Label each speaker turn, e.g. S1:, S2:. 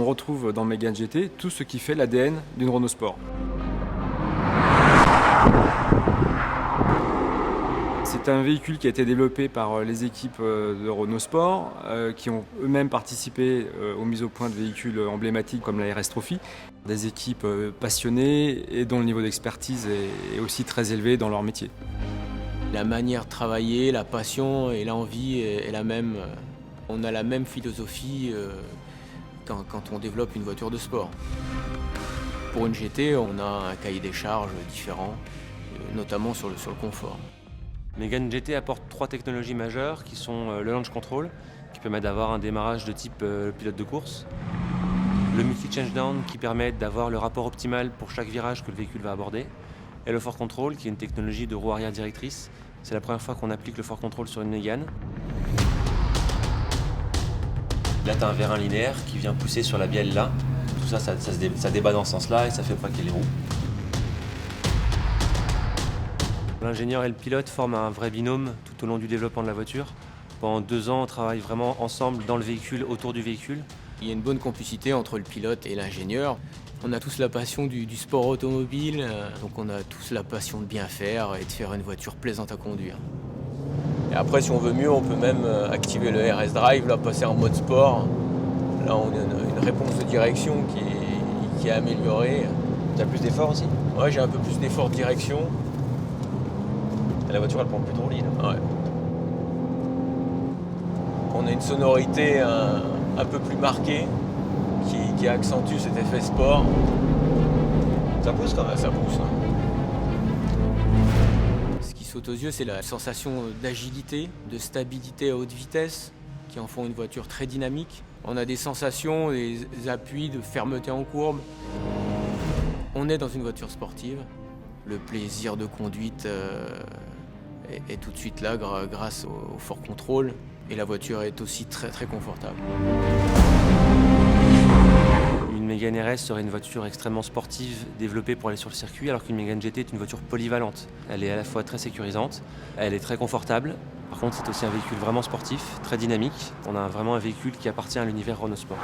S1: retrouve dans Mégane GT tout ce qui fait l'ADN d'une Renault Sport. C'est un véhicule qui a été développé par les équipes de Renault Sport, qui ont eux-mêmes participé aux mises au point de véhicules emblématiques comme la RS Trophy. Des équipes passionnées et dont le niveau d'expertise est aussi très élevé dans leur métier.
S2: La manière de travailler, la passion et l'envie est la même. On a la même philosophie quand on développe une voiture de sport. Pour une GT, on a un cahier des charges différent, notamment sur le confort.
S3: Mégane GT apporte 3 technologies majeures qui sont le launch control, qui permet d'avoir un démarrage de type pilote de course, le multi-changedown qui permet d'avoir le rapport optimal pour chaque virage que le véhicule va aborder, et le force control qui est une technologie de roue arrière directrice. C'est la première fois qu'on applique le force control sur une Mégane. Là, tu as un vérin linéaire qui vient pousser sur la bielle là. Tout ça, ça débat dans ce sens-là et ça fait braquer les roues. L'ingénieur et le pilote forment un vrai binôme tout au long du développement de la voiture. Pendant 2 ans, on travaille vraiment ensemble dans le véhicule, autour du véhicule.
S2: Il y a une bonne complicité entre le pilote et l'ingénieur. On a tous la passion du sport automobile, donc on a tous la passion de bien faire et de faire une voiture plaisante à conduire. Et après, si on veut mieux, on peut même activer le RS Drive, là, passer en mode sport. Là, on a une réponse de direction qui est améliorée.
S3: Tu as plus d'effort aussi?
S2: Ouais, j'ai un peu plus d'effort de direction.
S3: Et la voiture, elle prend plus trop lit.
S2: Ouais. On a une sonorité un peu plus marquée qui accentue cet effet sport.
S3: Ça pousse quand même?
S2: Ça pousse. Hein. Ce qui saute aux yeux, c'est la sensation d'agilité, de stabilité à haute vitesse, qui en font une voiture très dynamique. On a des sensations, des appuis de fermeté en courbe. On est dans une voiture sportive. Le plaisir de conduite est tout de suite là grâce au fort contrôle. Et la voiture est aussi très très confortable.
S3: Une Mégane RS serait une voiture extrêmement sportive, développée pour aller sur le circuit, alors qu'une Mégane GT est une voiture polyvalente. Elle est à la fois très sécurisante, elle est très confortable. Par contre, c'est aussi un véhicule vraiment sportif, très dynamique. On a vraiment un véhicule qui appartient à l'univers Renault Sport.